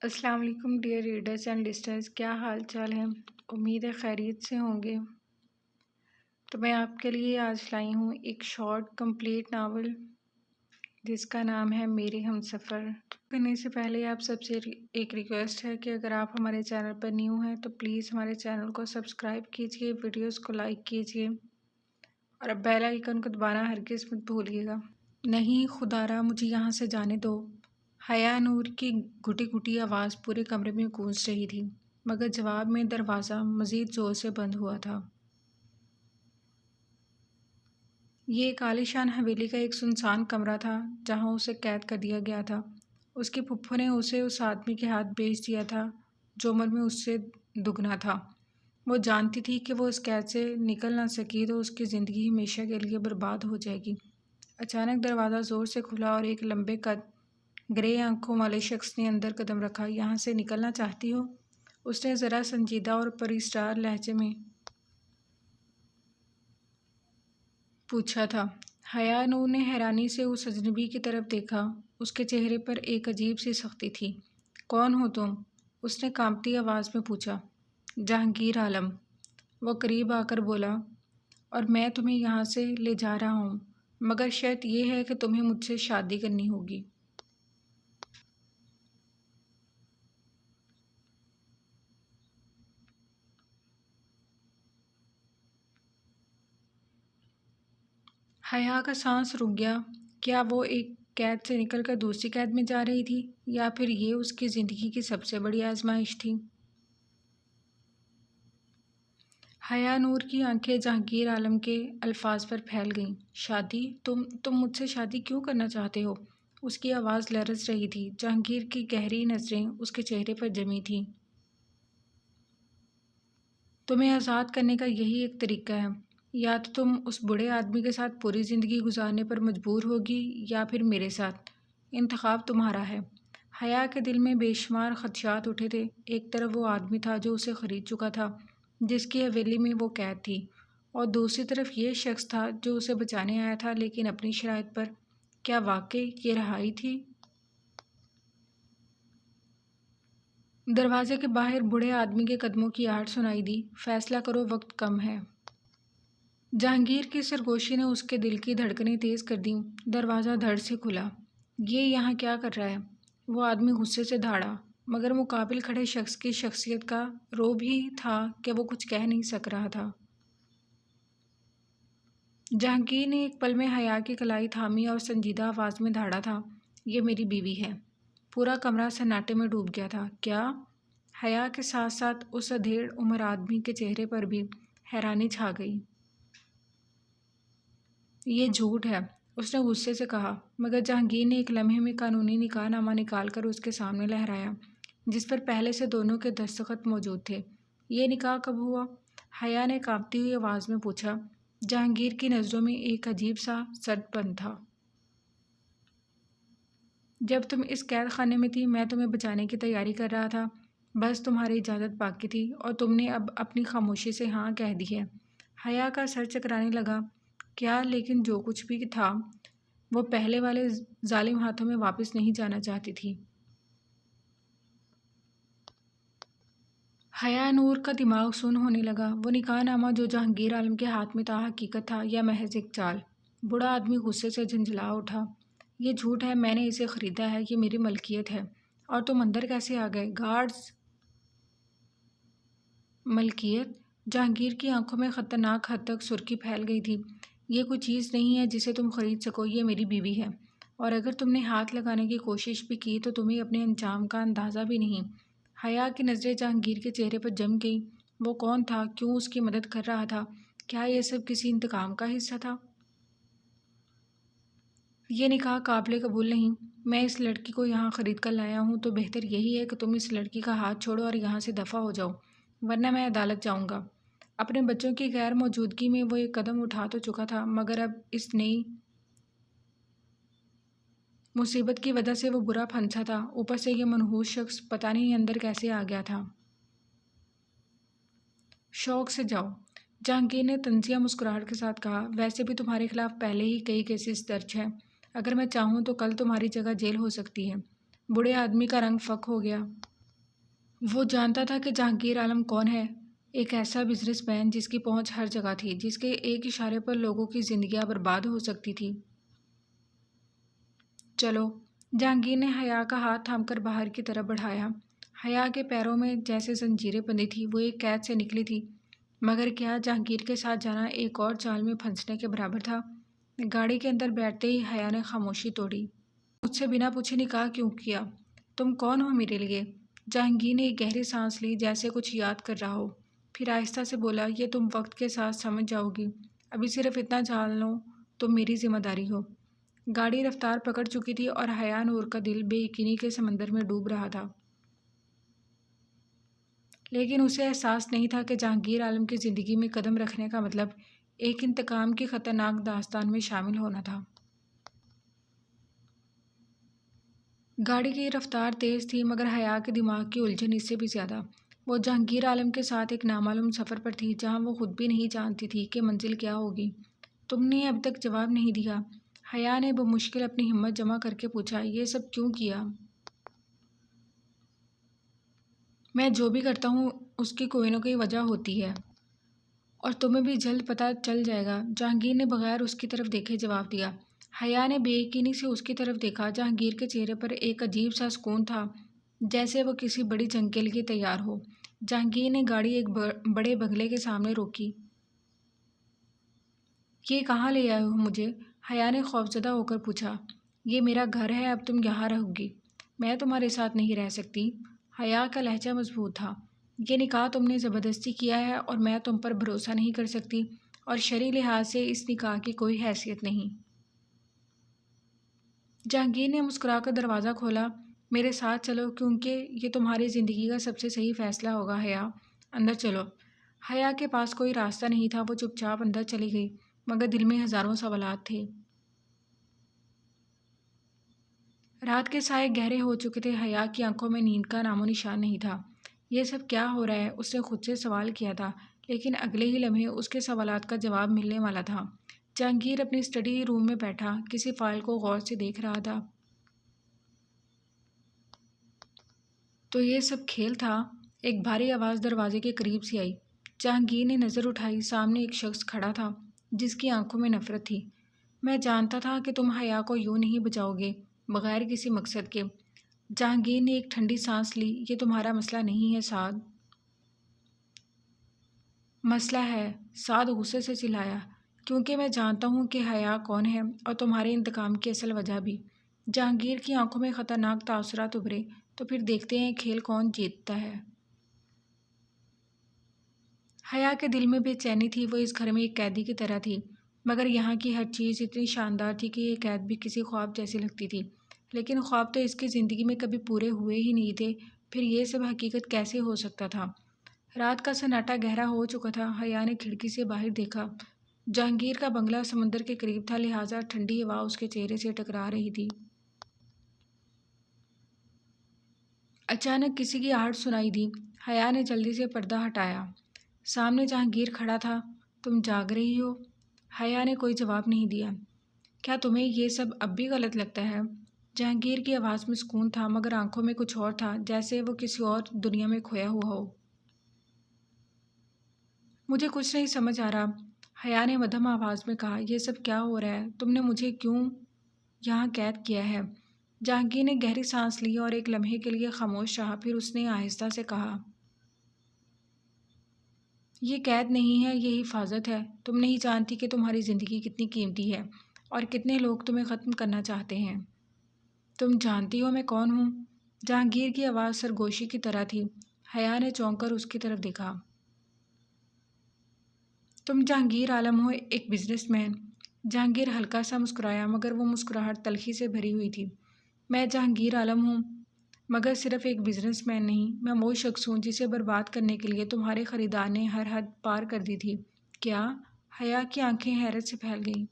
السلام علیکم dear readers and لسٹرز، کیا حال چال ہے؟ امید ہے خیریت سے ہوں گے۔ تو میں آپ کے لیے آج لائی ہوں ایک شارٹ کمپلیٹ ناول جس کا نام ہے میرے ہم سفر۔ کرنے سے پہلے آپ سب سے ایک ریکویسٹ ہے کہ اگر آپ ہمارے چینل پر نیو ہیں تو پلیز ہمارے چینل کو سبسکرائب کیجئے، ویڈیوز کو لائک کیجئے اور اب بیل آئیکن کو دبانا ہرگز مت بھولیے گا۔ نہیں خدارا مجھے یہاں سے جانے دو، حیا نور کی گھٹی گھٹی آواز پورے کمرے میں گونج رہی تھی، مگر جواب میں دروازہ مزید زور سے بند ہوا تھا۔ یہ ایک عالیشان حویلی کا ایک سنسان کمرہ تھا جہاں اسے قید کر دیا گیا تھا۔ اس کے پھپھو نے اسے اس آدمی کے ہاتھ بیچ دیا تھا جو عمر میں اس سے دگنا تھا۔ وہ جانتی تھی کہ وہ اس قید سے نکل نہ سکی تو اس کی زندگی ہمیشہ کے لیے برباد ہو جائے گی۔ اچانک دروازہ زور سے کھلا اور ایک لمبے قد گرے آنکھوں والے شخص نے اندر قدم رکھا۔ یہاں سے نکلنا چاہتی ہو؟ اس نے ذرا سنجیدہ اور پراسرار لہجے میں پوچھا تھا۔ حیا نور نے حیرانی سے اس اجنبی کی طرف دیکھا۔ اس کے چہرے پر ایک عجیب سی سختی تھی۔ کون ہو تم؟ اس نے کانپتی آواز میں پوچھا۔ جہانگیر عالم، وہ قریب آ کر بولا، اور میں تمہیں یہاں سے لے جا رہا ہوں، مگر شرط یہ ہے کہ تمہیں مجھ سے شادی کرنی ہوگی۔ حیا کا سانس رک گیا۔ کیا وہ ایک قید سے نکل کر دوسری قید میں جا رہی تھی، یا پھر یہ اس کی زندگی کی سب سے بڑی آزمائش تھی؟ حیا نور کی آنکھیں جہانگیر عالم کے الفاظ پر پھیل گئیں۔ شادی؟ تم مجھ سے شادی کیوں کرنا چاہتے ہو؟ اس کی آواز لرز رہی تھی۔ جہانگیر کی گہری نظریں اس کے چہرے پر جمی تھیں۔ تمہیں آزاد کرنے کا یہی ایک طریقہ ہے، یا تو تم اس بوڑھے آدمی کے ساتھ پوری زندگی گزارنے پر مجبور ہوگی یا پھر میرے ساتھ۔ انتخاب تمہارا ہے۔ حیا کے دل میں بے شمار خدشات اٹھے تھے۔ ایک طرف وہ آدمی تھا جو اسے خرید چکا تھا، جس کی حویلی میں وہ قید تھی، اور دوسری طرف یہ شخص تھا جو اسے بچانے آیا تھا لیکن اپنی شرائط پر۔ کیا واقعی یہ رہائی تھی؟ دروازے کے باہر بوڑھے آدمی کے قدموں کی آہٹ سنائی دی۔ فیصلہ کرو، وقت کم ہے۔ جہانگیر کی سرگوشی نے اس کے دل کی دھڑکنیں تیز کر دیں۔ دروازہ دھڑ سے کھلا۔ یہ یہاں کیا کر رہا ہے؟ وہ آدمی غصے سے دھاڑا، مگر مقابل کھڑے شخص کی شخصیت کا رعب ہی تھا کہ وہ کچھ کہہ نہیں سک رہا تھا۔ جہانگیر نے ایک پل میں حیا کی کلائی تھامی اور سنجیدہ آواز میں دھاڑا تھا۔ یہ میری بیوی ہے۔ پورا کمرہ سناٹے میں ڈوب گیا تھا۔ کیا؟ حیا کے ساتھ ساتھ اس ادھیڑ عمر آدمی کے چہرے پر بھی حیرانی چھا گئی۔ یہ جھوٹ ہے، اس نے غصے سے کہا، مگر جہانگیر نے ایک لمحے میں قانونی نکاح نامہ نکال کر اس کے سامنے لہرایا، جس پر پہلے سے دونوں کے دستخط موجود تھے۔ یہ نکاح کب ہوا؟ حیا نے کانپتی ہوئی آواز میں پوچھا۔ جہانگیر کی نظروں میں ایک عجیب سا سرد پن تھا۔ جب تم اس قید خانے میں تھی، میں تمہیں بچانے کی تیاری کر رہا تھا، بس تمہاری اجازت باقی تھی، اور تم نے اب اپنی خاموشی سے ہاں کہہ دی ہے۔ حیا کا سر چکرانے لگا۔ کیا؟ لیکن جو کچھ بھی تھا وہ پہلے والے ظالم ہاتھوں میں واپس نہیں جانا چاہتی تھی۔ حیا نور کا دماغ سن ہونے لگا۔ وہ نکاح نامہ جو جہانگیر عالم کے ہاتھ میں تھا حقیقت تھا یا محض ایک چال؟ بوڑھا آدمی غصے سے جھنجھلا اٹھا۔ یہ جھوٹ ہے، میں نے اسے خریدا ہے، یہ میری ملکیت ہے۔ اور تم اندر کیسے آ گئے؟ گارڈز؟ ملکیت؟ جہانگیر کی آنکھوں میں خطرناک حد تک سرخی پھیل گئی تھی۔ یہ کوئی چیز نہیں ہے جسے تم خرید سکو، یہ میری بیوی ہے، اور اگر تم نے ہاتھ لگانے کی کوشش بھی کی تو تمہیں اپنے انجام کا اندازہ بھی نہیں۔ حیا کی نظریں جہانگیر کے چہرے پر جم گئیں۔ وہ کون تھا؟ کیوں اس کی مدد کر رہا تھا؟ کیا یہ سب کسی انتقام کا حصہ تھا؟ یہ نکاح قابل قبول نہیں۔ میں اس لڑکی کو یہاں خرید کر لایا ہوں، تو بہتر یہی ہے کہ تم اس لڑکی کا ہاتھ چھوڑو اور یہاں سے دفع ہو جاؤ، ورنہ میں عدالت جاؤں گا۔ اپنے بچوں کی غیر موجودگی میں وہ ایک قدم اٹھا تو چکا تھا، مگر اب اس نئی مصیبت کی وجہ سے وہ برا پھنسا تھا۔ اوپر سے یہ منحوس شخص پتہ نہیں اندر کیسے آ گیا تھا۔ شوق سے جاؤ، جہانگیر نے طنزیہ مسکراہٹ کے ساتھ کہا۔ ویسے بھی تمہارے خلاف پہلے ہی کئی کیسز درج ہیں۔ اگر میں چاہوں تو کل تمہاری جگہ جیل ہو سکتی ہے۔ بوڑھے آدمی کا رنگ فک ہو گیا۔ وہ جانتا تھا کہ جہانگیر عالم کون ہے، ایک ایسا بزنس مین جس کی پہنچ ہر جگہ تھی، جس کے ایک اشارے پر لوگوں کی زندگیاں برباد ہو سکتی تھی۔ چلو، جہانگیر نے حیا کا ہاتھ تھام کر باہر کی طرف بڑھایا۔ حیا کے پیروں میں جیسے زنجیریں بندھی تھی، وہ ایک قید سے نکلی تھی، مگر کیا جہانگیر کے ساتھ جانا ایک اور جال میں پھنسنے کے برابر تھا؟ گاڑی کے اندر بیٹھتے ہی حیا نے خاموشی توڑی۔ مجھ سے بنا پوچھے نکاح کیوں کیا؟ تم کون ہو میرے لیے؟ جہانگیر نے ایک گہری سانس لی، جیسے کچھ یاد کر رہا ہو، پھر آہستہ سے بولا، یہ تم وقت کے ساتھ سمجھ جاؤ گی، ابھی صرف اتنا جان لو، تم میری ذمہ داری ہو۔ گاڑی رفتار پکڑ چکی تھی اور حیا نور کا دل بے یقینی کے سمندر میں ڈوب رہا تھا، لیکن اسے احساس نہیں تھا کہ جہانگیر عالم کی زندگی میں قدم رکھنے کا مطلب ایک انتقام کی خطرناک داستان میں شامل ہونا تھا۔ گاڑی کی رفتار تیز تھی، مگر حیا کے دماغ کی الجھن اس سے بھی زیادہ۔ وہ جہانگیر عالم کے ساتھ ایک نامعلوم سفر پر تھی، جہاں وہ خود بھی نہیں جانتی تھی کہ منزل کیا ہوگی۔ تم نے اب تک جواب نہیں دیا، حیا نے بمشکل اپنی ہمت جمع کر کے پوچھا، یہ سب کیوں کیا؟ میں جو بھی کرتا ہوں اس کی کوئی نہ کوئی وجہ ہوتی ہے، اور تمہیں بھی جلد پتہ چل جائے گا، جہانگیر نے بغیر اس کی طرف دیکھے جواب دیا۔ حیا نے بے یقینی سے اس کی طرف دیکھا۔ جہانگیر کے چہرے پر ایک عجیب سا سکون تھا، جیسے وہ کسی بڑی جنگ کے لیے تیار ہو۔ جہانگیر نے گاڑی ایک بڑے بنگلے کے سامنے روکی۔ یہ کہاں لے آئے ہو مجھے؟ حیا نے خوفزدہ ہو کر پوچھا۔ یہ میرا گھر ہے، اب تم یہاں رہو گی، میں تمہارے ساتھ نہیں رہ سکتی۔ حیا کا لہجہ مضبوط تھا۔ یہ نکاح تم نے زبردستی کیا ہے اور میں تم پر بھروسہ نہیں کر سکتی، اور شرعی لحاظ سے اس نکاح کی کوئی حیثیت نہیں۔ جہانگیر نے مسکرا کر دروازہ کھولا۔ میرے ساتھ چلو، کیونکہ یہ تمہاری زندگی کا سب سے صحیح فیصلہ ہوگا حیا، اندر چلو۔ حیا کے پاس کوئی راستہ نہیں تھا، وہ چپ چاپ اندر چلی گئی، مگر دل میں ہزاروں سوالات تھے۔ رات کے سائے گہرے ہو چکے تھے، حیا کی آنکھوں میں نیند کا نام و نشان نہیں تھا۔ یہ سب کیا ہو رہا ہے؟ اس نے خود سے سوال کیا تھا، لیکن اگلے ہی لمحے اس کے سوالات کا جواب ملنے والا تھا۔ جہانگیر اپنے اسٹڈی روم میں بیٹھا کسی فائل کو غور سے دیکھ رہا تھا۔ تو یہ سب کھیل تھا؟ ایک بھاری آواز دروازے کے قریب سے آئی۔ جہانگیر نے نظر اٹھائی، سامنے ایک شخص کھڑا تھا جس کی آنکھوں میں نفرت تھی۔ میں جانتا تھا کہ تم حیا کو یوں نہیں بچاؤ گے بغیر کسی مقصد کے۔ جہانگیر نے ایک ٹھنڈی سانس لی۔ یہ تمہارا مسئلہ نہیں ہے سعد۔ مسئلہ ہے، سعد غصے سے چلایا، کیونکہ میں جانتا ہوں کہ حیا کون ہے اور تمہارے انتقام کی اصل وجہ بھی۔ جہانگیر کی آنکھوں میں خطرناک تاثرات ابھرے۔ تو پھر دیکھتے ہیں کھیل کون جیتتا ہے۔ حیا کے دل میں بے چینی تھی، وہ اس گھر میں ایک قیدی کی طرح تھی، مگر یہاں کی ہر چیز اتنی شاندار تھی کہ یہ قید بھی کسی خواب جیسی لگتی تھی۔ لیکن خواب تو اس کی زندگی میں کبھی پورے ہوئے ہی نہیں تھے، پھر یہ سب حقیقت کیسے ہو سکتا تھا؟ رات کا سناٹا گہرا ہو چکا تھا۔ حیا نے کھڑکی سے باہر دیکھا۔ جہانگیر کا بنگلہ سمندر کے قریب تھا، لہٰذا ٹھنڈی ہوا اس کے چہرے سے ٹکرا رہی تھی۔ اچانک کسی کی آہٹ سنائی دی۔ حیا نے جلدی سے پردہ ہٹایا۔ سامنے جہانگیر کھڑا تھا۔ تم جاگ رہی ہو؟ حیا نے کوئی جواب نہیں دیا۔ کیا تمہیں یہ سب اب بھی غلط لگتا ہے؟ جہانگیر کی آواز میں سکون تھا، مگر آنکھوں میں کچھ اور تھا، جیسے وہ کسی اور دنیا میں کھویا ہوا ہو۔ مجھے کچھ نہیں سمجھ آ رہا، حیا نے مدھم آواز میں کہا۔ یہ سب کیا ہو رہا ہے؟ تم نے مجھے کیوں یہاں قید کیا ہے؟ جہانگیر نے گہری سانس لی اور ایک لمحے کے لیے خاموش رہا، پھر اس نے آہستہ سے کہا، یہ قید نہیں ہے، یہ حفاظت ہے۔ تم نہیں جانتی کہ تمہاری زندگی کتنی قیمتی ہے اور کتنے لوگ تمہیں ختم کرنا چاہتے ہیں۔ تم جانتی ہو میں کون ہوں؟ جہانگیر کی آواز سرگوشی کی طرح تھی۔ حیا نے چونک کر اس کی طرف دیکھا۔ تم جہانگیر عالم ہو، ایک بزنس مین۔ جہانگیر ہلکا سا مسکرایا، مگر وہ مسکراہٹ تلخی سے بھری ہوئی تھی۔ میں جہانگیر عالم ہوں، مگر صرف ایک بزنس مین نہیں، میں وہ شخص ہوں جسے برباد کرنے کے لیے تمہارے خریدار نے ہر حد پار کر دی تھی۔ کیا؟ حیا کی آنکھیں حیرت سے پھیل گئیں۔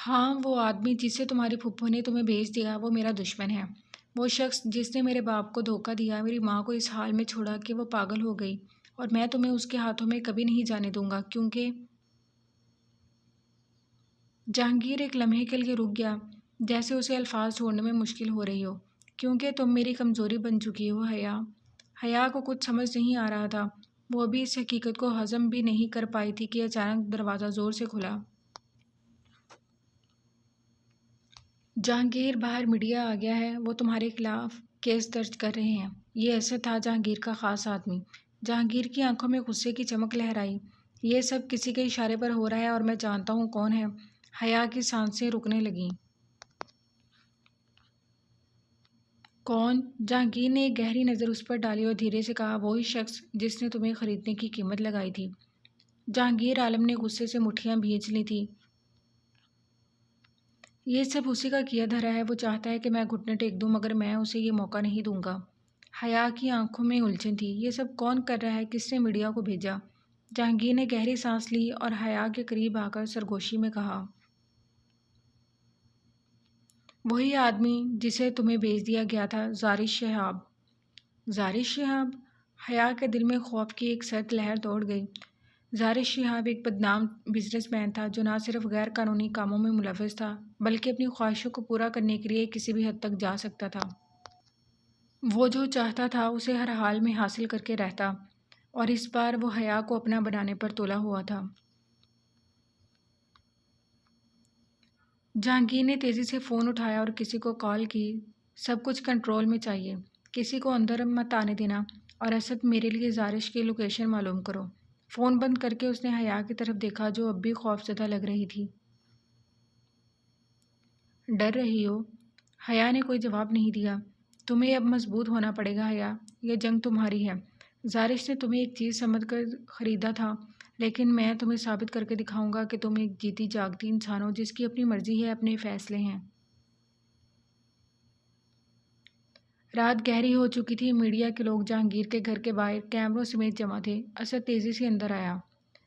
ہاں، وہ آدمی جسے تمہاری پھپھو نے تمہیں بھیج دیا، وہ میرا دشمن ہے۔ وہ شخص جس نے میرے باپ کو دھوکہ دیا، میری ماں کو اس حال میں چھوڑا کہ وہ پاگل ہو گئی، اور میں تمہیں اس کے ہاتھوں میں کبھی نہیں جانے دوں گا، کیونکہ… جہانگیر ایک لمحے کے لیے رک گیا، جیسے اسے الفاظ ڈھونڈنے میں مشکل ہو رہی ہو۔ کیونکہ تم میری کمزوری بن چکی ہو حیا۔ حیا کو کچھ سمجھ نہیں آ رہا تھا، وہ ابھی اس حقیقت کو ہضم بھی نہیں کر پائی تھی کہ اچانک دروازہ زور سے کھلا۔ جہانگیر باہر، میڈیا آ گیا ہے، وہ تمہارے خلاف کیس درج کر رہے ہیں۔ یہ اسد تھا جہانگیر کا خاص آدمی۔ جہانگیر کی آنکھوں میں غصے کی چمک لہرائی۔ یہ سب کسی کے اشارے پر ہو رہا ہے اور میں جانتا ہوں کون ہے۔ حیا کی سانسیں رکنے لگیں۔ کون؟ جہانگیر نے ایک گہری نظر اس پر ڈالی اور دھیرے سے کہا، وہی شخص جس نے تمہیں خریدنے کی قیمت لگائی تھی۔ جہانگیر عالم نے غصے سے مٹھیاں بھینچ لی تھی۔ یہ سب اسی کا کیا دھرا ہے، وہ چاہتا ہے کہ میں گھٹنے ٹیک دوں مگر میں اسے یہ موقع نہیں دوں گا۔ حیا کی آنکھوں میں الجھن تھی۔ یہ سب کون کر رہا ہے؟ کس نے میڈیا کو بھیجا؟ جہانگیر نے گہری سانس لی اور حیا کے قریب آ کر سرگوشی میں کہا، وہی آدمی جسے تمہیں بھیج دیا گیا تھا، زارش شہاب۔ زارش شہاب؟ حیا کے دل میں خوف کی ایک سرد لہر دوڑ گئی۔ زارش شہاب ایک بدنام بزنس مین تھا جو نہ صرف غیر قانونی کاموں میں ملوث تھا بلکہ اپنی خواہشوں کو پورا کرنے کے لیے کسی بھی حد تک جا سکتا تھا۔ وہ جو چاہتا تھا اسے ہر حال میں حاصل کر کے رہتا، اور اس بار وہ حیا کو اپنا بنانے پر تولا ہوا تھا۔ جہانگیر نے تیزی سے فون اٹھایا اور کسی کو کال کی، سب کچھ کنٹرول میں چاہیے، کسی کو اندر مت آنے دینا، اور اسد میرے لیے زارش کی لوکیشن معلوم کرو۔ فون بند کر کے اس نے حیا کی طرف دیکھا جو اب بھی خوف زدہ لگ رہی تھی۔ ڈر رہی ہو؟ حیا نے کوئی جواب نہیں دیا۔ تمہیں اب مضبوط ہونا پڑے گا حیا، یہ جنگ تمہاری ہے۔ زارش نے تمہیں ایک چیز سمجھ کر خریدا تھا، لیکن میں تمہیں ثابت کر کے دکھاؤں گا کہ تم ایک جیتی جاگتی انسان ہو جس کی اپنی مرضی ہے، اپنے فیصلے ہیں۔ رات گہری ہو چکی تھی۔ میڈیا کے لوگ جہانگیر کے گھر کے باہر کیمروں سمیت جمع تھے۔ اسد تیزی سے اندر آیا۔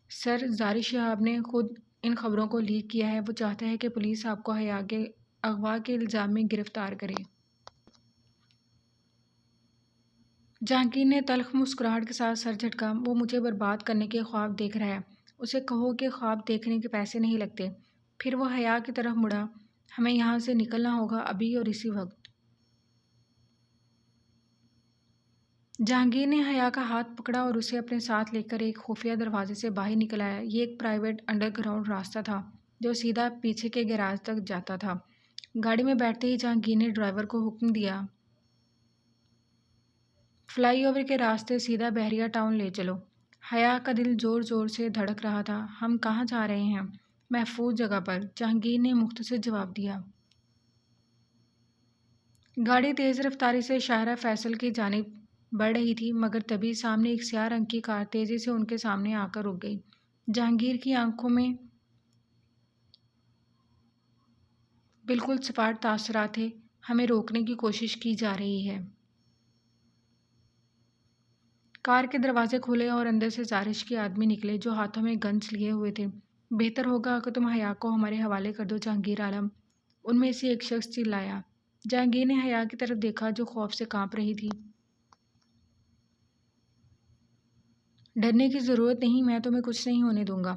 سر، زارش شہاب نے خود ان خبروں کو لیک کیا ہے۔ وہ چاہتا ہے کہ پولیس آپ کو حیا کے اغوا کے الزام میں گرفتار کرے۔ جہانگیر نے تلخ مسکراہٹ کے ساتھ سر جھٹکا۔ وہ مجھے برباد کرنے کے خواب دیکھ رہا ہے۔ اسے کہو کہ خواب دیکھنے کے پیسے نہیں لگتے۔ پھر وہ حیا کی طرف مڑا۔ ہمیں یہاں سے نکلنا ہوگا، ابھی اور اسی وقت۔ جہانگیر نے حیا کا ہاتھ پکڑا اور اسے اپنے ساتھ لے کر ایک خفیہ دروازے سے باہر نکل آیا۔ یہ ایک پرائیویٹ انڈر گراؤنڈ راستہ تھا جو سیدھا پیچھے کے گیراج تک جاتا تھا۔ گاڑی میں بیٹھتے ہی جہانگیر نے ڈرائیور کو حکم دیا، فلائی اوور کے راستے سیدھا بحریہ ٹاؤن لے چلو۔ حیا کا دل زور زور سے دھڑک رہا تھا۔ ہم کہاں جا رہے ہیں؟ محفوظ جگہ پر، جہانگیر نے مختصر جواب دیا۔ گاڑی تیز رفتاری سے شاہراہ فیصل کی جانب بڑھ رہی تھی مگر تبھی سامنے ایک سیاہ رنگ کی کار تیزی سے ان کے سامنے آ کر رک گئی۔ جہانگیر کی آنکھوں میں بالکل سپاٹ تاثرات تھے۔ ہمیں روکنے کی کوشش کی جا رہی ہے۔ کار کے دروازے کھلے اور اندر سے زارش کے آدمی نکلے جو ہاتھوں میں گنز لیے ہوئے تھے۔ بہتر ہوگا کہ تم حیا کو ہمارے حوالے کر دو جہانگیر عالم، ان میں سے ایک شخص چلایا۔ جہانگیر نے حیا کی طرف دیکھا جو خوف سے کانپ رہی تھی۔ ڈرنے کی ضرورت نہیں، میں تمہیں کچھ نہیں ہونے دوں گا۔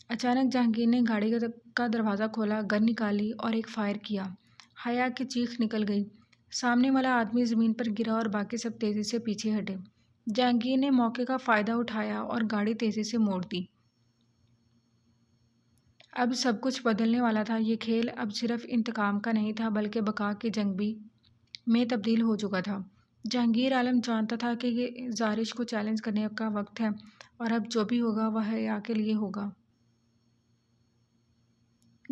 اچانک جہانگیر نے گاڑی کا دروازہ کھولا، گن نکالی اور ایک فائر کیا۔ حیا کی چیخ نکل گئی۔ سامنے والا آدمی زمین پر گرا اور باقی سب تیزی سے پیچھے ہٹے۔ جہانگیر نے موقع کا فائدہ اٹھایا اور گاڑی تیزی سے موڑ دی۔ اب سب کچھ بدلنے والا تھا۔ یہ کھیل اب صرف انتقام کا نہیں تھا بلکہ بقا کی جنگ بھی میں تبدیل ہو چکا تھا۔ جہانگیر عالم جانتا تھا کہ یہ زارش کو چیلنج کرنے کا وقت ہے اور اب جو بھی ہوگا وہ حیا کے لیے ہوگا۔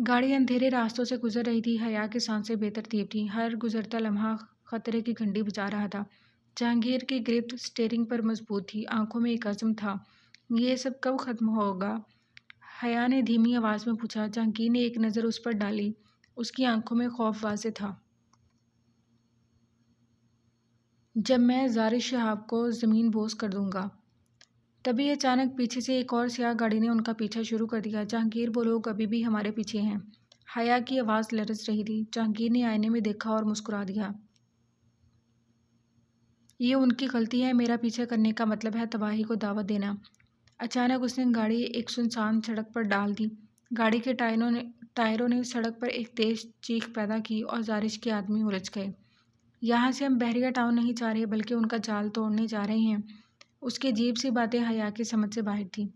گاڑی اندھیرے راستوں سے گزر رہی تھی۔ حیا کی سانسیں بے ترتیب تھیں۔ ہر گزرتا لمحہ خطرے کی گھنٹی بجا رہا تھا۔ جہانگیر کی گرفت اسٹیئرنگ پر مضبوط تھی، آنکھوں میں ایک عزم تھا۔ یہ سب کب ختم ہوگا؟ حیا نے دھیمی آواز میں پوچھا۔ جہانگیر نے ایک نظر اس پر ڈالی۔ اس کی آنکھوں میں خوف واضح تھا۔ جب میں زارش شہاب کو زمین بوس کر دوں گا۔ تبھی اچانک پیچھے سے ایک اور سیاہ گاڑی نے ان کا پیچھا شروع کر دیا۔ جہانگیر، وہ لوگ ابھی بھی ہمارے پیچھے ہیں۔ حیا کی آواز لرز رہی تھی۔ جہانگیر نے آئینے میں دیکھا اور مسکرا دیا۔ یہ ان کی غلطی ہے، میرا پیچھا کرنے کا مطلب ہے تباہی کو دعوت دینا۔ اچانک اس نے گاڑی ایک سنسان سڑک پر ڈال دی۔ گاڑی کے ٹائروں نے سڑک پر ایک تیز چیخ پیدا کی اور زارش کے آدمی الجھ گئے۔ یہاں سے ہم بحریہ ٹاؤن نہیں جا رہے بلکہ ان کا جال توڑنے جا رہے ہیں۔ اس کی عجیب سی باتیں حیا کی سمجھ سے باہر تھیں۔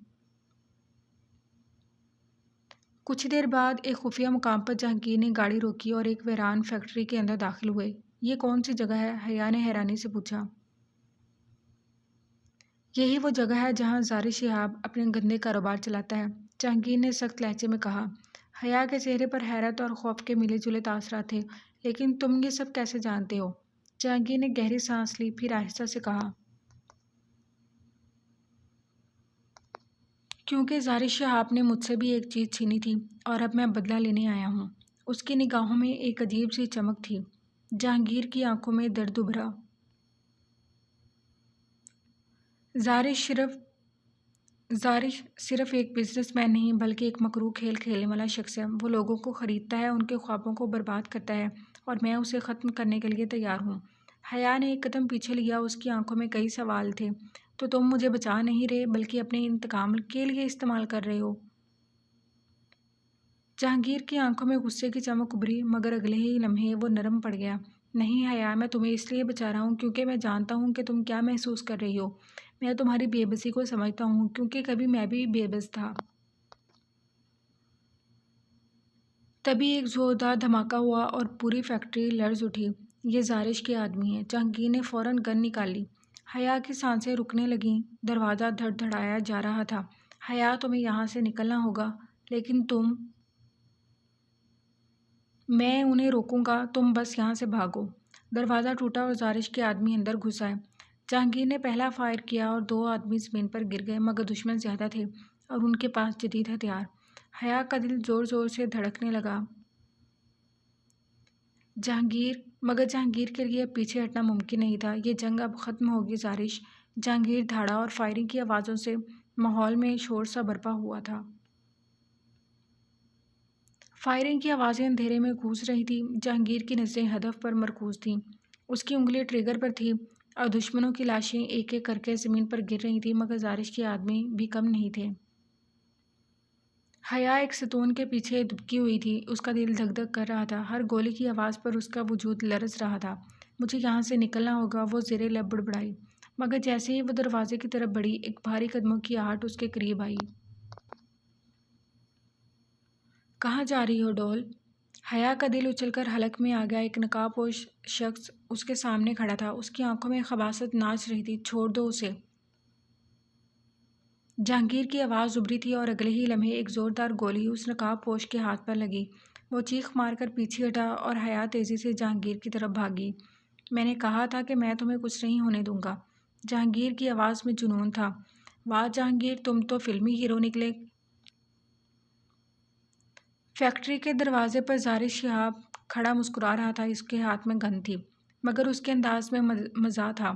کچھ دیر بعد ایک خفیہ مقام پر جہانگیر نے گاڑی روکی اور ایک ویران فیکٹری کے اندر داخل ہوئے۔ یہ کون سی جگہ ہے؟ حیا نے حیرانی سے پوچھا۔ یہی وہ جگہ ہے جہاں زارش شہاب اپنے گندے کاروبار چلاتا ہے، جہانگیر نے سخت لہجے میں کہا۔ حیا کے چہرے پر حیرت اور خوف کے ملے جلے تاثرات تھے۔ لیکن تم یہ سب کیسے جانتے ہو؟ جہانگیر نے گہری سانس لی، پھر آہستہ سے کہا۔ کیونکہ زارش شہاب نے مجھ سے بھی ایک چیز چھینی تھی اور اب میں بدلہ لینے آیا ہوں۔ اس کی نگاہوں میں ایک عجیب سی چمک تھی۔ جہانگیر کی آنکھوں میں درد ابھرا۔ زارش صرف ایک بزنس مین نہیں بلکہ ایک مکروہ کھیل کھیلنے والا شخص ہے۔ وہ لوگوں کو خریدتا ہے، ان کے خوابوں کو برباد کرتا ہے اور میں اسے ختم کرنے کے لیے تیار ہوں۔ حیا نے ایک قدم پیچھے لیا، اس کی آنکھوں میں کئی سوال تھے۔ تو تم مجھے بچا نہیں رہے بلکہ اپنے انتقام کے لیے استعمال کر رہے ہو؟ جہانگیر کی آنکھوں میں غصے کی چمک ابھری مگر اگلے ہی لمحے وہ نرم پڑ گیا۔ نہیں حیا، میں تمہیں اس لیے بچا رہا ہوں کیونکہ میں جانتا ہوں کہ تم کیا محسوس کر رہی ہو۔ میں تمہاری بے بسی کو سمجھتا ہوں کیونکہ کبھی میں بھی بے بس تھا۔ تبھی ایک زوردار دھماکہ ہوا اور پوری فیکٹری لرز اٹھی۔ یہ زارش کے آدمی ہیں۔ جہانگیر نے فوراً گن نکالی۔ حیا کی سانسیں رکنے لگیں، دروازہ دھڑ دھڑایا جا رہا تھا۔ حیا، تمہیں یہاں سے نکلنا ہوگا لیکن میں انہیں روکوں گا، تم بس یہاں سے بھاگو۔ دروازہ ٹوٹا اور زارش کے آدمی اندر گھس آئے۔ جہانگیر نے پہلا فائر کیا اور 2 آدمی زمین پر گر گئے مگر دشمن زیادہ تھے اور ان کے پاس جدید ہتھیار۔ حیا کا دل زور زور سے دھڑکنے لگا۔ مگر جہانگیر کے لیے اب پیچھے ہٹنا ممکن نہیں تھا۔ یہ جنگ اب ختم ہوگی زارش۔ جہانگیر دھاڑا اور فائرنگ کی آوازوں سے ماحول میں شور سا برپا ہوا تھا۔ فائرنگ کی آوازیں اندھیرے میں گونج رہی تھیں۔ جہانگیر کی نظریں ہدف پر مرکوز تھیں۔ اس کی انگلی ٹریگر پر تھی اور دشمنوں کی لاشیں ایک ایک کر کے زمین پر گر رہی تھیں مگر زارش کے آدمی بھی کم نہیں تھے۔ حیا ایک ستون کے پیچھے دبکی ہوئی تھی، اس کا دل دھک دھک کر رہا تھا۔ ہر گولی کی آواز پر اس کا وجود لرز رہا تھا۔ مجھے یہاں سے نکلنا ہوگا، وہ زیر لب بڑبڑائی مگر جیسے ہی وہ دروازے کی طرف بڑھی ایک بھاری قدموں کی آہٹ اس کے قریب آئی۔ کہاں جا رہی ہو ڈول؟ حیا کا دل اچھل کر حلق میں آ گیا۔ ایک نقاب پوش شخص اس کے سامنے کھڑا تھا، اس کی آنکھوں میں خباثت ناچ رہی تھی۔ چھوڑ دو اسے۔ جہانگیر کی آواز ابھری تھی اور اگلے ہی لمحے ایک زوردار گولی اس نقاب پوش کے ہاتھ پر لگی۔ وہ چیخ مار کر پیچھے ہٹا اور حیا تیزی سے جہانگیر کی طرف بھاگی۔ میں نے کہا تھا کہ میں تمہیں کچھ نہیں ہونے دوں گا۔ جہانگیر کی آواز میں جنون تھا۔ واہ جہانگیر، تم تو فلمی ہیرو نکلے۔ فیکٹری کے دروازے پر زارش شہاب کھڑا مسکرا رہا تھا۔ اس کے ہاتھ میں گن تھی مگر اس کے انداز میں مزاح تھا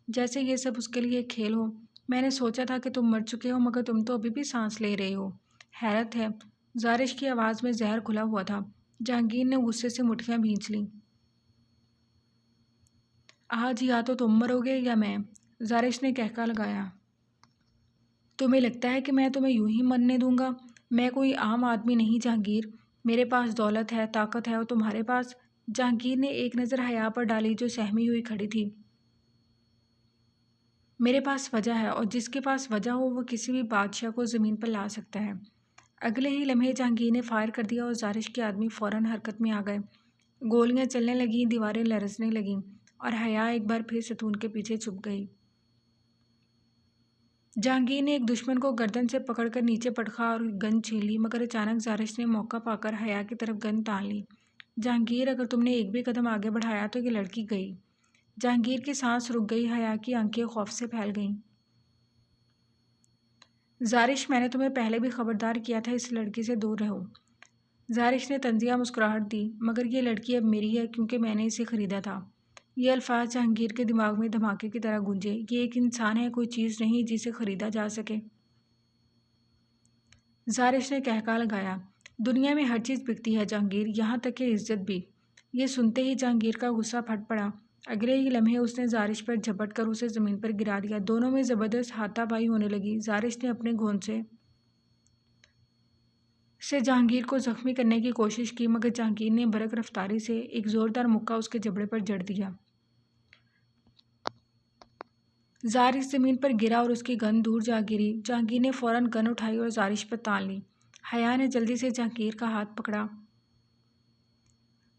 جیسے یہ سب اس کے لیے ایک کھیل ہو۔ میں نے سوچا تھا کہ تم مر چکے ہو مگر تم تو ابھی بھی سانس لے رہے ہو۔ حیرت ہے۔ زارش کی آواز میں زہر کھلا ہوا تھا۔ جہانگیر نے غصے سے مٹھیاں بھینچ لیں۔ آج یا تو تم مرو گے یا میں، زارش نے کہکا لگایا۔ تمہیں لگتا ہے کہ میں تمہیں یوں ہی مرنے دوں گا؟ میں کوئی عام آدمی نہیں جہانگیر، میرے پاس دولت ہے، طاقت ہے اور تمہارے پاس؟ جہانگیر نے ایک نظر حیا پر ڈالی جو سہمی ہوئی کھڑی تھی۔ میرے پاس وجہ ہے اور جس کے پاس وجہ ہو وہ کسی بھی بادشاہ کو زمین پر لا سکتا ہے۔ اگلے ہی لمحے جہانگیر نے فائر کر دیا اور زارش کے آدمی فوراً حرکت میں آ گئے۔ گولیاں چلنے لگیں، دیواریں لرزنے لگیں اور حیا ایک بار پھر ستون کے پیچھے چھپ گئی۔ جہانگیر نے ایک دشمن کو گردن سے پکڑ کر نیچے پٹکا اور گن چھین لی مگر اچانک زارش نے موقع پا کر حیا کی طرف گن تان لی۔ جہانگیر، اگر تم نے ایک بھی قدم آگے بڑھایا تو یہ لڑکی گئی۔ جہانگیر کی سانس رک گئی، حیا کی آنکھیں خوف سے پھیل گئیں۔ زارش، میں نے تمہیں پہلے بھی خبردار کیا تھا، اس لڑکی سے دور رہو۔ زارش نے طنزیہ مسکراہٹ دی، مگر یہ لڑکی اب میری ہے کیونکہ میں نے اسے خریدا تھا۔ یہ الفاظ جہانگیر کے دماغ میں دھماکے کی طرح گونجے۔ یہ ایک انسان ہے، کوئی چیز نہیں جسے خریدا جا سکے۔ زارش نے کہکا لگایا۔ دنیا میں ہر چیز بکتی ہے جہانگیر، یہاں تک کہ عزت بھی۔ یہ سنتے ہی جہانگیر کا غصہ پھٹ پڑا۔ اگلے ہی لمحے اس نے زارش پر جھپٹ کر اسے زمین پر گرا دیا۔ دونوں میں زبردست ہاتھا پائی ہونے لگی۔ زارش نے اپنے گھونسے سے جہانگیر کو زخمی کرنے کی کوشش کی مگر جہانگیر نے برق رفتاری سے ایک زوردار مکہ اس کے جبڑے پر جڑ دیا۔ زارش زمین پر گرا اور اس کی گن دور جا گری۔ جہانگیر نے فوراً گن اٹھائی اور زارش پر تان لی۔ حیا نے جلدی سے جہانگیر کا ہاتھ پکڑا۔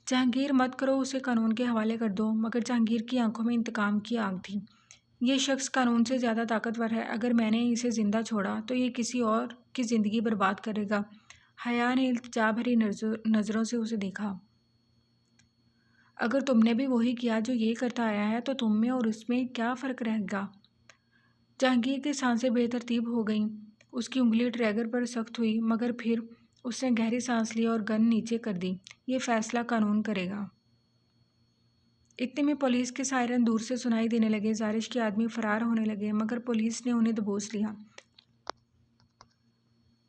جہانگیر مت کرو، اسے قانون کے حوالے کر دو۔ مگر جہانگیر کی آنکھوں میں انتقام کی آگ تھی۔ یہ شخص قانون سے زیادہ طاقتور ہے، اگر میں نے اسے زندہ چھوڑا تو یہ کسی اور کی زندگی برباد کرے گا۔ حیا نے التجا بھری نظروں سے اسے دیکھا۔ اگر تم نے بھی وہی کیا جو یہ کرتا آیا ہے تو تم میں اور اس میں کیا فرق رہے گا؟ جہانگیر کی سانسیں بے ترتیب ہو گئیں۔ اس کی انگلی ٹریگر پر سخت ہوئی، مگر پھر اس نے گہری سانس لی اور گن نیچے کر دی۔ یہ فیصلہ قانون کرے گا۔ اتنے میں پولیس کے سائرن دور سے سنائی دینے لگے۔ زارش کے آدمی فرار ہونے لگے، مگر پولیس نے انہیں دبوچ لیا۔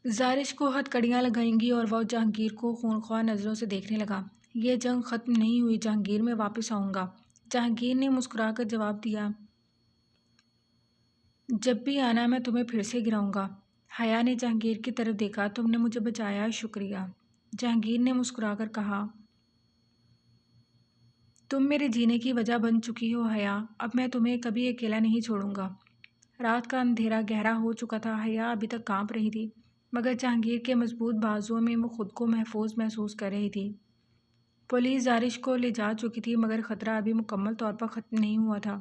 زارش کو ہتھکڑیاں لگائیں گی اور وہ جہانگیر کو خونخوار نظروں سے دیکھنے لگا۔ یہ جنگ ختم نہیں ہوئی جہانگیر، میں واپس آؤں گا۔ جہانگیر نے مسکرا کر جواب دیا، جب بھی آنا میں تمہیں پھر سے گراؤں گا۔ حیا نے جہانگیر کی طرف دیکھا، تم نے مجھے بچایا، شکریہ۔ جہانگیر نے مسکرا کر کہا، تم میرے جینے کی وجہ بن چکی ہو حیا، اب میں تمہیں کبھی اکیلا نہیں چھوڑوں گا۔ رات کا اندھیرا گہرا ہو چکا تھا۔ حیا ابھی تک کانپ رہی تھی، مگر جہانگیر کے مضبوط بازوؤں میں وہ خود کو محفوظ محسوس کر رہی تھی۔ پولیس زارش کو لے جا چکی تھی، مگر خطرہ ابھی مکمل طور پر ختم نہیں ہوا تھا۔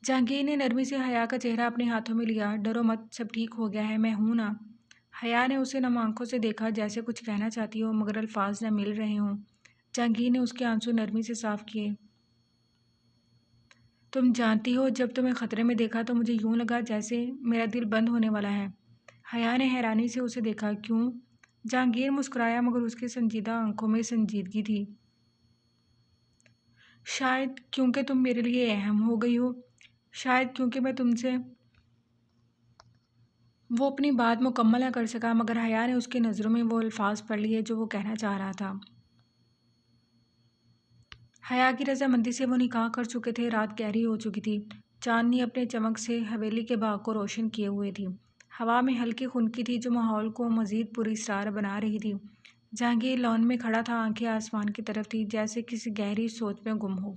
جہانگیر نے نرمی سے حیا کا چہرہ اپنے ہاتھوں میں لیا۔ ڈرو مت، سب ٹھیک ہو گیا ہے، میں ہوں نا۔ حیا نے اسے نم آنکھوں سے دیکھا، جیسے کچھ کہنا چاہتی ہو مگر الفاظ نہ مل رہے ہوں۔ جہانگیر نے اس کے آنسو نرمی سے صاف کیے۔ تم جانتی ہو، جب تمہیں خطرے میں دیکھا تو مجھے یوں لگا جیسے میرا دل بند ہونے والا ہے۔ حیا نے حیرانی سے اسے دیکھا، کیوں؟ جہانگیر مسکرایا، مگر اس کی سنجیدہ آنکھوں میں سنجیدگی تھی۔ شاید کیونکہ تم میرے لیے اہم ہو گئی ہو، شاید کیونکہ میں تم سے… وہ اپنی بات مکمل نہ کر سکا، مگر حیا نے اس کی نظروں میں وہ الفاظ پڑھ لیے جو وہ کہنا چاہ رہا تھا۔ حیا کی رضامندی سے وہ نکاح کر چکے تھے۔ رات گہری ہو چکی تھی۔ چاندنی اپنے چمک سے حویلی کے باغ کو روشن کیے ہوئے تھی۔ ہوا میں ہلکی خنکی تھی جو ماحول کو مزید پراسرار بنا رہی تھی۔ جہانگیر لان میں کھڑا تھا، آنکھیں آسمان کی طرف تھی، جیسے کسی گہری سوچ میں گم ہو،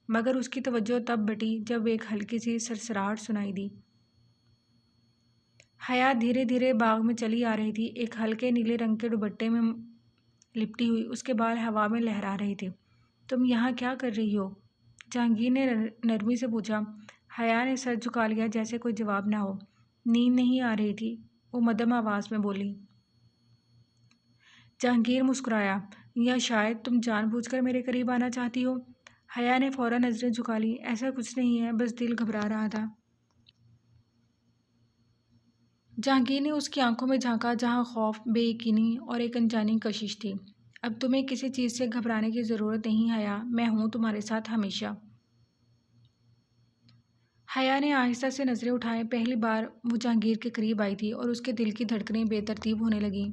مگر اس کی توجہ تب بٹی جب ایک ہلکی سی سرسراہٹ سنائی دی۔ حیا دھیرے دھیرے باغ میں چلی آ رہی تھی، ایک ہلکے نیلے رنگ کے دوپٹے میں لپٹی ہوئی۔ اس کے بال ہوا میں لہرا رہے تھے۔ تم یہاں کیا کر رہی ہو؟ جہانگیر نے نرمی سے پوچھا۔ حیا نے سر جھکا لیا جیسے کوئی جواب نہ ہو۔ نیند نہیں آ رہی تھی، وہ مدھم آواز میں بولی۔ جہانگیر مسکرایا، یا شاید تم جان بوجھ کر میرے قریب آنا چاہتی ہو؟ حیا نے فوراً نظریں جھکا لی، ایسا کچھ نہیں ہے، بس دل گھبرا رہا تھا۔ جہانگیر نے اس کی آنکھوں میں جھانکا، جہاں خوف، بے یقینی اور ایک انجانی کشش تھی۔ اب تمہیں کسی چیز سے گھبرانے کی ضرورت نہیں حیا، میں ہوں تمہارے ساتھ ہمیشہ۔ حیا نے آہستہ سے نظریں اٹھائیں۔ پہلی بار وہ جہانگیر کے قریب آئی تھی اور اس کے دل کی دھڑکنیں بے ترتیب ہونے لگیں۔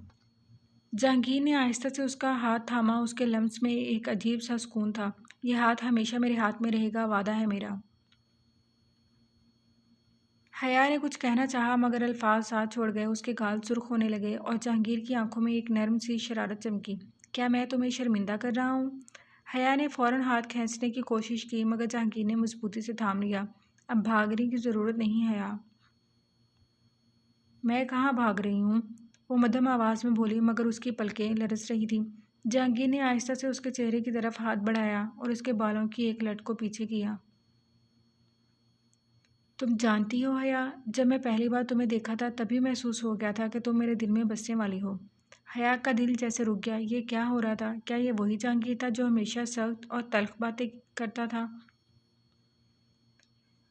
جہانگیر نے آہستہ سے اس کا ہاتھ تھاما، اس کے لمس میں ایک عجیب سا سکون تھا۔ یہ ہاتھ ہمیشہ میرے ہاتھ میں رہے گا، وعدہ ہے میرا۔ حیا نے کچھ کہنا چاہا، مگر الفاظ ساتھ چھوڑ گئے۔ اس کے گال سرخ ہونے لگے اور جہانگیر کی آنکھوں میں ایک نرم سی شرارت چمکی۔ کیا میں تمہیں شرمندہ کر رہا ہوں؟ حیا نے فوراً ہاتھ کھینچنے کی کوشش کی، مگر جہانگیر نے مضبوطی سے تھام لیا۔ اب بھاگنے کی ضرورت نہیں حیا۔ میں کہاں بھاگ رہی ہوں، وہ مدھم آواز میں بولی، مگر اس کی پلکیں لرز رہی تھیں۔ جہانگیر نے آہستہ سے اس کے چہرے کی طرف ہاتھ بڑھایا اور اس کے بالوں کی ایک لٹ کو پیچھے کیا۔ تم جانتی ہو حیا، جب میں پہلی بار تمہیں دیکھا تھا تبھی محسوس ہو گیا تھا کہ تم میرے دل میں بسنے والی ہو۔ حیا کا دل جیسے رک گیا۔ یہ کیا ہو رہا تھا؟ کیا یہ وہی جہانگیر تھا جو ہمیشہ سخت اور تلخ باتیں کرتا تھا؟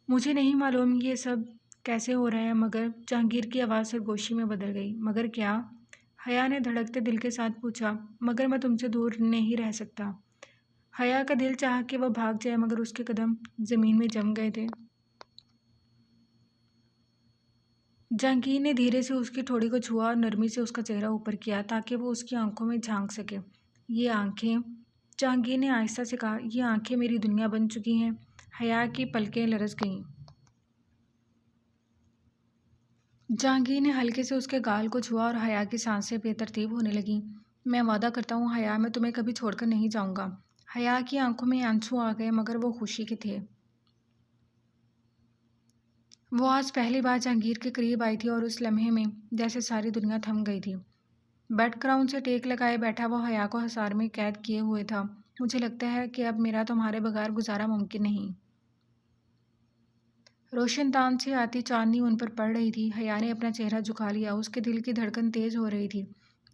مجھے نہیں معلوم یہ سب کیسے ہو رہا ہے، مگر… جہانگیر کی آواز سرگوشی میں بدل گئی۔ مگر کیا؟ حیا نے دھڑکتے دل کے ساتھ پوچھا۔ مگر میں تم سے دور نہیں رہ سکتا۔ حیا کا دل چاہا کہ وہ بھاگ جائے، مگر اس کے قدم زمین میں جم گئے تھے۔ جہانگیر نے دھیرے سے اس کی ٹھوڑی کو چھوا اور نرمی سے اس کا چہرہ اوپر کیا تاکہ وہ اس کی آنکھوں میں جھانک سکے۔ یہ آنکھیں… جہانگیر نے آہستہ سے کہا، یہ آنکھیں میری دنیا بن چکی ہیں۔ حیا کی پلکیں لرز گئیں۔ جہانگیر نے ہلکے سے اس کے گال کو چھوا اور حیا کی سانسیں بے ترتیب ہونے لگیں۔ میں وعدہ کرتا ہوں حیا، میں تمہیں کبھی چھوڑ کر نہیں جاؤں گا۔ حیا کی آنکھوں میں آنسو آ گئے، مگر وہ خوشی کے تھے۔ وہ آج پہلی بار جہانگیر کے قریب آئی تھی اور اس لمحے میں جیسے ساری دنیا تھم گئی تھی۔ بیڈ گراؤنڈ سے ٹیک لگائے بیٹھا وہ حیا کو حصار میں قید کیے ہوئے تھا۔ مجھے لگتا ہے کہ اب میرا تمہارے بغیر گزارا ممکن نہیں۔ روشن دان سے آتی چاندنی ان پر پڑ رہی تھی۔ حیا نے اپنا چہرہ جھکا لیا، اس کے دل کی دھڑکن تیز ہو رہی تھی۔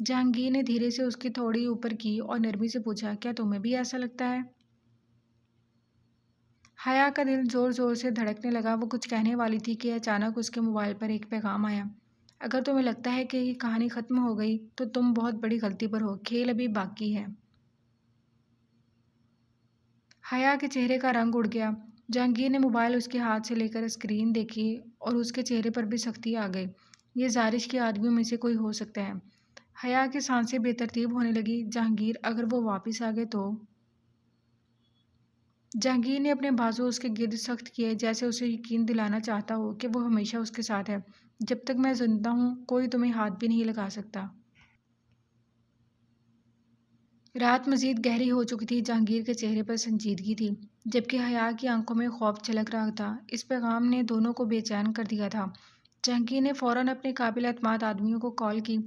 جہانگیر نے دھیرے سے اس کی تھوڑی اوپر کی اور نرمی سے پوچھا، کیا تمہیں بھی ایسا لگتا ہے؟ حیا کا دل زور زور سے دھڑکنے لگا۔ وہ کچھ کہنے والی تھی کہ اچانک اس کے موبائل پر ایک پیغام آیا۔ اگر تمہیں لگتا ہے کہ یہ کہانی ختم ہو گئی تو تم بہت بڑی غلطی پر ہو، کھیل ابھی باقی ہے۔ حیا کے چہرے کا رنگ اڑ گیا۔ جہانگیر نے موبائل اس کے ہاتھ سے لے کر اسکرین دیکھی اور اس کے چہرے پر بھی سختی آ گئی۔ یہ زارش کے آدمیوں میں سے کوئی ہو سکتا ہے۔ حیا کی سانسیں بے ترتیب ہونے لگی۔ جہانگیر، اگر وہ واپس آ گئے تو؟ جہانگیر نے اپنے بازو اس کے گرد سخت کیے، جیسے اسے یقین دلانا چاہتا ہو کہ وہ ہمیشہ اس کے ساتھ ہے۔ جب تک میں زندہ ہوں کوئی تمہیں ہاتھ بھی نہیں لگا سکتا۔ رات مزید گہری ہو چکی تھی۔ جہانگیر کے چہرے پر سنجیدگی تھی جبکہ حیا کی آنکھوں میں خوف چھلک رہا تھا۔ اس پیغام نے دونوں کو بے چین کر دیا تھا۔ جہانگیر نے فوراً اپنے قابل اعتماد آدمیوں کو کال کی،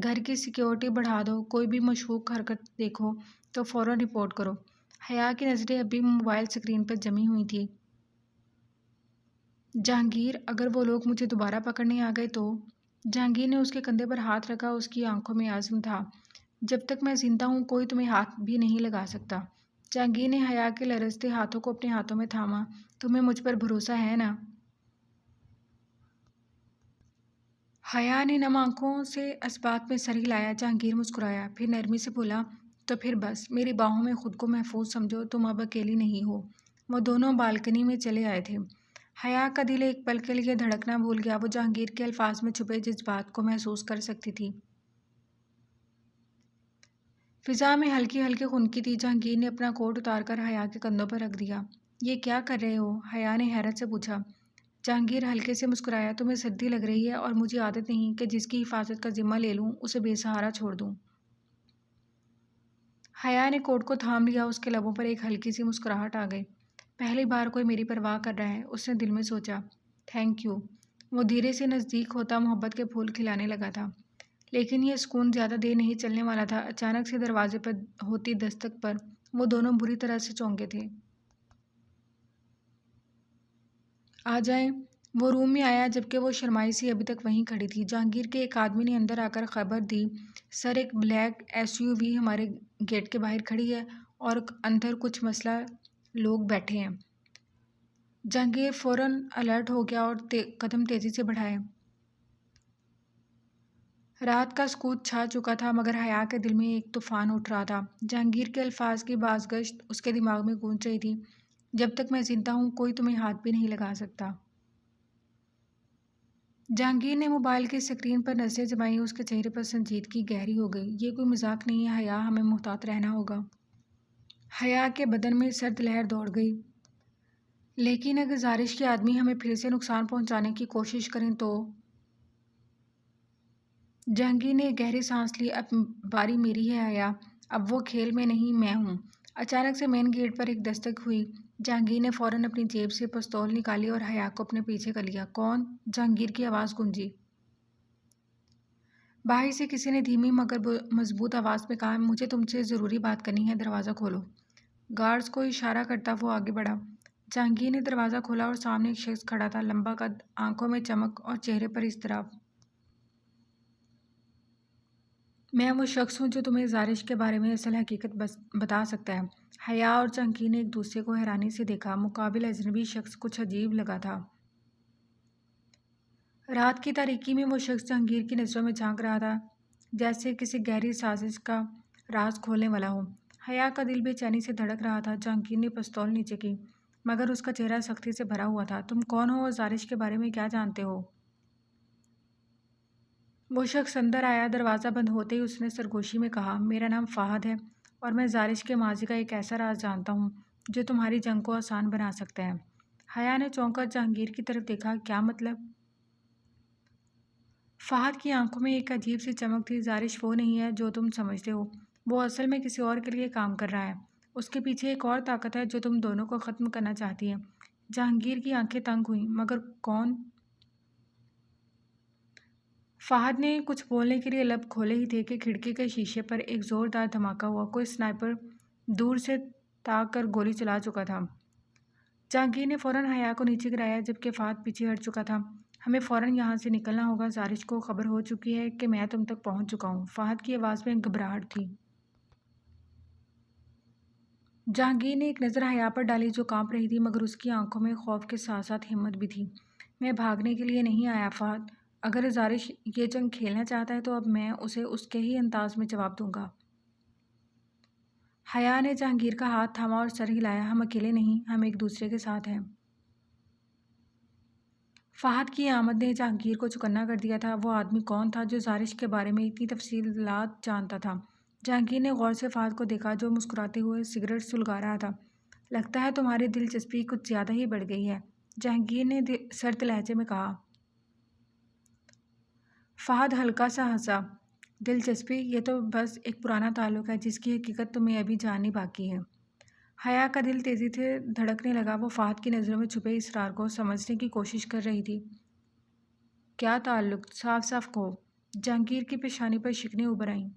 گھر کی سیکیورٹی بڑھا دو، کوئی بھی مشکوک حرکت دیکھو تو فوراً رپورٹ کرو۔ حیا کی نظریں اب بھی موبائل اسکرین پر جمی ہوئی تھیں۔ جہانگیر، اگر وہ لوگ مجھے دوبارہ پکڑنے آ گئے تو؟ جہانگیر نے اس کے کندھے پر ہاتھ رکھا، اس کی آنکھوں میں عزم تھا۔ جب تک میں زندہ ہوں کوئی تمہیں ہاتھ بھی نہیں لگا سکتا۔ جہانگیر نے حیا کے لرزتے ہاتھوں کو اپنے ہاتھوں میں تھاما۔ تمہیں مجھ پر بھروسہ ہے نا؟ حیا نے نم آنکھوں سے اس بات میں سر ہلایا۔ جہانگیر مسکرایا، پھر نرمی سے بولا، تو پھر بس میری باہوں میں خود کو محفوظ سمجھو، تم اب اکیلی نہیں ہو۔ وہ دونوں بالکنی میں چلے آئے تھے۔ حیا کا دل ایک پل کے لیے دھڑکنا بھول گیا۔ وہ جہانگیر کے الفاظ میں چھپے جذبات کو محسوس کر سکتی تھی۔ فضا میں ہلکی ہلکی خنکی تھی۔ جہانگیر نے اپنا کوٹ اتار کر حیا کے کندھوں پر رکھ دیا۔ یہ کیا کر رہے ہو؟ حیا نے حیرت سے پوچھا۔ جہانگیر ہلکے سے مسکرایا، تمہیں سردی لگ رہی ہے اور مجھے عادت نہیں کہ جس کی حفاظت کا ذمہ لے لوں اسے بے سہارا چھوڑ دوں۔ حیا نے کوٹ کو تھام لیا، اس کے لبوں پر ایک ہلکی سی مسکراہٹ آ گئی۔ پہلی بار کوئی میری پرواہ کر رہا ہے، اس نے دل میں سوچا۔ Thank you. وہ دھیرے سے نزدیک ہوتا محبت کے پھول کھلانے لگا تھا، لیکن یہ سکون زیادہ دیر نہیں چلنے والا تھا۔ اچانک سے دروازے پر ہوتی دستک پر وہ دونوں بری طرح سے چونکے تھے۔ آ جائیں۔ وہ روم میں آیا جبکہ وہ شرمائی سی ابھی تک وہیں کھڑی تھی۔ جہانگیر کے ایک آدمی نے اندر آ کر خبر دی، سر ایک بلیک ایس یو وی ہمارے گیٹ کے باہر کھڑی ہے اور اندر کچھ مسلح لوگ بیٹھے ہیں۔ جہانگیر فوراً الرٹ ہو گیا اور قدم تیزی سے بڑھائے۔ رات کا سکوت چھا چکا تھا مگر حیا کے دل میں ایک طوفان اٹھ رہا تھا۔ جہانگیر کے الفاظ کی بازگشت اس کے دماغ میں گونج رہی تھی، جب تک میں زندہ ہوں کوئی تمہیں ہاتھ بھی نہیں لگا سکتا۔ جہانگیر نے موبائل کی اسکرین پر نظریں جمائیں، اس کے چہرے پر سنجیدگی گہری ہو گئی۔ یہ کوئی مذاق نہیں ہے حیا، ہمیں محتاط رہنا ہوگا۔ حیا کے بدن میں سرد لہر دوڑ گئی۔ لیکن اگر زارش کے آدمی ہمیں پھر سے نقصان پہنچانے کی کوشش کریں تو؟ جہانگیر نے ایک گہری سانس لی، اب باری میری ہے حیا، اب وہ کھیل میں نہیں میں ہوں۔ اچانک سے مین گیٹ پر ایک دستک ہوئی۔ جہانگیر نے فوراً اپنی جیب سے پستول نکالی اور حیا کو اپنے پیچھے کر لیا۔ کون؟ جہانگیر کی آواز گونجی۔ باہر سے کسی نے دھیمی مگر مضبوط آواز میں کہا، مجھے تم سے ضروری بات کرنی ہے، دروازہ کھولو۔ گارڈز کو اشارہ کرتا وہ آگے بڑھا۔ جہانگیر نے دروازہ کھولا اور سامنے ایک شخص کھڑا تھا، لمبا قد، آنکھوں میں چمک اور چہرے پر اضطراب۔ میں وہ شخص ہوں جو تمہیں زارش کے بارے میں اصل حقیقت بتا سکتا ہے۔ حیا اور جہانگیر نے ایک دوسرے کو حیرانی سے دیکھا۔ مقابل اجنبی شخص کچھ عجیب لگا تھا۔ رات کی تاریکی میں وہ شخص جہانگیر کی نظروں میں جھانک رہا تھا، جیسے کسی گہری سازش کا راز کھولنے والا ہو۔ حیا کا دل بے چینی سے دھڑک رہا تھا۔ جہانگیر نے پستول نیچے کی مگر اس کا چہرہ سختی سے بھرا ہوا تھا۔ تم کون ہو اور زارش کے بارے میں کیا جانتے ہو؟ وہ شخص اندر آیا۔ دروازہ بند ہوتے ہی اس نے سرگوشی میں کہا، میرا نام فہد ہے اور میں زارش کے ماضی کا ایک ایسا راز جانتا ہوں جو تمہاری جنگ کو آسان بنا سکتا ہے۔ حیا نے چونک کر جہانگیر کی طرف دیکھا، کیا مطلب؟ فہد کی آنکھوں میں ایک عجیب سی چمک تھی۔ زارش وہ نہیں ہے جو تم سمجھتے ہو، وہ اصل میں کسی اور کے لیے کام کر رہا ہے۔ اس کے پیچھے ایک اور طاقت ہے جو تم دونوں کو ختم کرنا چاہتی ہے۔ جہانگیر کی آنکھیں تنگ ہوئیں، مگر کون؟ فہد نے کچھ بولنے کے لیے لب کھولے ہی تھے کہ کھڑکی کے شیشے پر ایک زوردار دھماکہ ہوا۔ کوئی سنائپر دور سے تاک کر گولی چلا چکا تھا۔ جہانگیر نے فوراً حیا کو نیچے گرایا جبکہ فہد پیچھے ہٹ چکا تھا۔ ہمیں فوراً یہاں سے نکلنا ہوگا، زارش کو خبر ہو چکی ہے کہ میں تم تک پہنچ چکا ہوں۔ فہد کی آواز میں گھبراہٹ تھی۔ جہانگیر نے ایک نظر حیا پر ڈالی جو کانپ رہی تھی، مگر اس کی آنکھوں میں خوف کے ساتھ ساتھ ہمت بھی تھی۔ میں بھاگنے کے لیے نہیں آیا فہد، اگر زارش یہ جنگ کھیلنا چاہتا ہے تو اب میں اسے اس کے ہی انداز میں جواب دوں گا۔ حیا نے جہانگیر کا ہاتھ تھاما اور سر ہلایا۔ ہم اکیلے نہیں، ہم ایک دوسرے کے ساتھ ہیں۔ فہد کی آمد نے جہانگیر کو چوکنا کر دیا تھا۔ وہ آدمی کون تھا جو زارش کے بارے میں اتنی تفصیلات جانتا تھا؟ جہانگیر نے غور سے فہد کو دیکھا جو مسکراتے ہوئے سگریٹ سلگا رہا تھا۔ لگتا ہے تمہاری دلچسپی کچھ زیادہ ہی بڑھ گئی ہے، جہانگیر نے سرد لہجے میں کہا۔ فہد ہلکا سا ہنسا۔ دلچسپی؟ یہ تو بس ایک پرانا تعلق ہے جس کی حقیقت تمہیں ابھی جاننی باقی ہے۔ حیا کا دل تیزی سے دھڑکنے لگا۔ وہ فہد کی نظروں میں چھپے اسرار کو سمجھنے کی کوشش کر رہی تھی۔ کیا تعلق؟ صاف صاف کہو۔ جہانگیر کی پیشانی پر شکنیں ابھر آئیں۔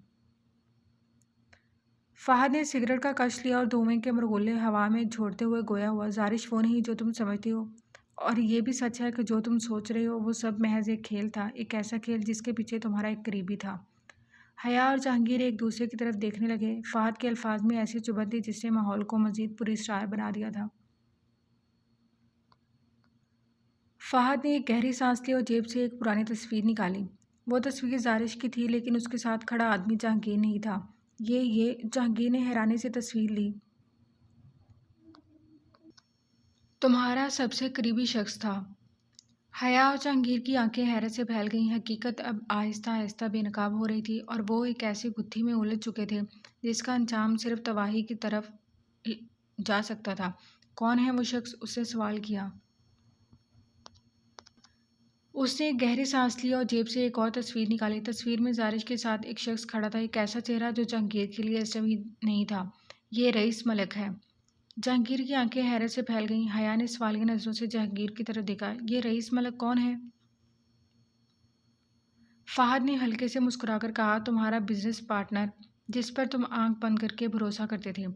فہد نے سگریٹ کا کش لیا اور دھوئیں کے مرغلے ہوا میں جھوڑتے ہوئے گویا ہوا۔ زارش وہ نہیں جو تم سمجھتی ہو، اور یہ بھی سچ ہے کہ جو تم سوچ رہے ہو وہ سب محض ایک کھیل تھا، ایک ایسا کھیل جس کے پیچھے تمہارا ایک قریبی تھا۔ حیا اور جہانگیر ایک دوسرے کی طرف دیکھنے لگے۔ فہد کے الفاظ میں ایسی چبھن تھی جس نے ماحول کو مزید پراسرار بنا دیا تھا۔ فہد نے ایک گہری سانس لی اور جیب سے ایک پرانی تصویر نکالی۔ وہ تصویر زارش کی تھی، لیکن اس کے ساتھ کھڑا آدمی جہانگیر نہیں تھا۔ یہ جہانگیر نے حیرانی سے تصویر لی۔ تمہارا سب سے قریبی شخص تھا۔ حیا اور جہانگیر کی آنکھیں حیرت سے پھیل گئیں۔ حقیقت اب آہستہ آہستہ بے نقاب ہو رہی تھی اور وہ ایک ایسی گتھی میں الجھ چکے تھے جس کا انجام صرف تباہی کی طرف جا سکتا تھا۔ کون ہے وہ شخص؟ اس نے سوال کیا۔ اس نے ایک گہری سانس لی اور جیب سے ایک اور تصویر نکالی۔ تصویر میں زارش کے ساتھ ایک شخص کھڑا تھا، ایک ایسا چہرہ جو جہانگیر کے لیے اجنبی نہیں تھا۔ یہ رئیس ملک ہے۔ جہانگیر کی آنکھیں حیرت سے پھیل گئیں۔ حیا نے سوالیہ نظروں سے جہانگیر کی طرف دیکھا۔ یہ رئیس ملک کون ہے؟ فہد نے ہلکے سے مسکرا کر کہا، تمہارا بزنس پارٹنر، جس پر تم آنکھ بند کر کے بھروسہ کرتے تھے۔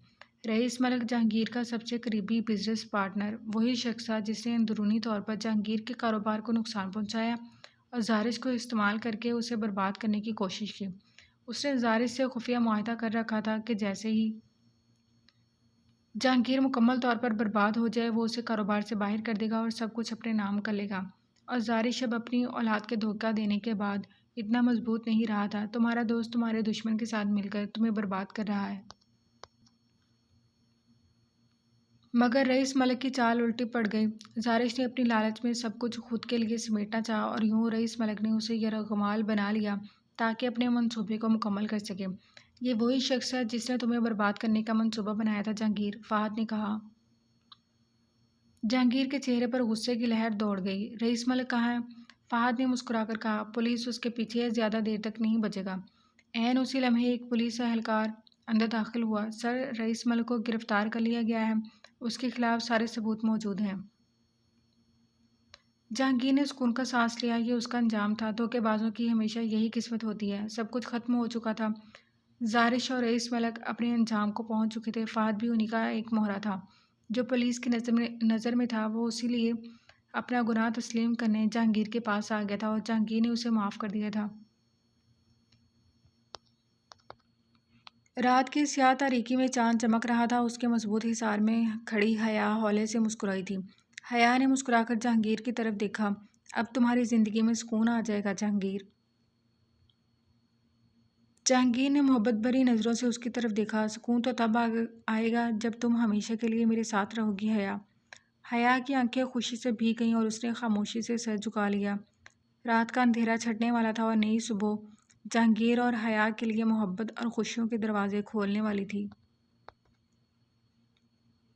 رئیس ملک جہانگیر کا سب سے قریبی بزنس پارٹنر وہی شخص تھا جس نے اندرونی طور پر جہانگیر کے کاروبار کو نقصان پہنچایا اور زارش کو استعمال کر کے اسے برباد کرنے کی کوشش کی۔ اس نے زارش سے خفیہ معاہدہ کر رکھا تھا کہ جیسے ہی جہانگیر مکمل طور پر برباد ہو جائے وہ اسے کاروبار سے باہر کر دے گا اور سب کچھ اپنے نام کر لے گا۔ اور زارش اب اپنی اولاد کے دھوکہ دینے کے بعد اتنا مضبوط نہیں رہا تھا۔ تمہارا دوست تمہارے دشمن کے ساتھ مل کر تمہیں برباد کر رہا ہے۔ مگر رئیس ملک کی چال الٹی پڑ گئی۔ زارش نے اپنی لالچ میں سب کچھ خود کے لیے سمیٹنا چاہا اور یوں رئیس ملک نے اسے یرغمال بنا لیا تاکہ اپنے منصوبے کو مکمل کر سکے۔ یہ وہی شخص ہے جس نے تمہیں برباد کرنے کا منصوبہ بنایا تھا جہانگیر، فہد نے کہا۔ جہانگیر کے چہرے پر غصے کی لہر دوڑ گئی۔ رئیس ملک کہاں ہے؟ فہد نے مسکرا کر کہا، پولیس اس کے پیچھے ہے، زیادہ دیر تک نہیں بچے گا۔ عین اسی لمحے ایک پولیس اہلکار اندر داخل ہوا۔ سر، رئیس ملک کو گرفتار کر لیا گیا ہے، اس کے خلاف سارے ثبوت موجود ہیں۔ جہانگیر نے سکون کا سانس لیا۔ یہ اس کا انجام تھا۔ دھوکے بازوں کی ہمیشہ یہی قسمت ہوتی ہے۔ سب کچھ ختم ہو چکا تھا۔ زارش اور رئیس ملک اپنے انجام کو پہنچ چکے تھے۔ فہد بھی انہی کا ایک مہرہ تھا جو پولیس کی نظر میں تھا۔ وہ اسی لیے اپنا گناہ تسلیم کرنے جہانگیر کے پاس آ گیا تھا اور جہانگیر نے اسے معاف کر دیا تھا۔ رات کی سیاہ تاریکی میں چاند چمک رہا تھا۔ اس کے مضبوط حصار میں کھڑی حیا ہولے سے مسکرائی تھی۔ حیا نے مسکرا کر جہانگیر کی طرف دیکھا۔ اب تمہاری زندگی میں سکون آ جائے گا جہانگیر۔ جہانگیر نے محبت بھری نظروں سے اس کی طرف دیکھا۔ سکون تو تب آئے گا جب تم ہمیشہ کے لیے میرے ساتھ رہو گی حیا۔ حیا کی آنکھیں خوشی سے بھیگ گئیں اور اس نے خاموشی سے سر جھکا لیا۔ رات کا اندھیرا چھٹنے والا تھا اور نئی صبح جہانگیر اور حیا کے لیے محبت اور خوشیوں کے دروازے کھولنے والی تھی۔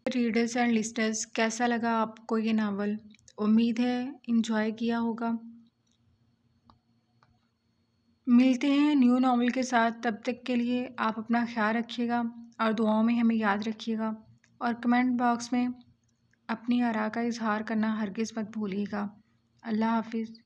ریڈرز اینڈ لسنرز، کیسا لگا آپ کو یہ ناول؟ امید ہے انجوائے کیا ہوگا۔ ملتے ہیں نیو ناول کے ساتھ، تب تک کے لیے آپ اپنا خیال رکھیے گا اور دعاؤں میں ہمیں یاد رکھیے گا، اور کمنٹ باکس میں اپنی آراء کا اظہار کرنا ہرگز مت بھولیے گا۔ اللہ حافظ۔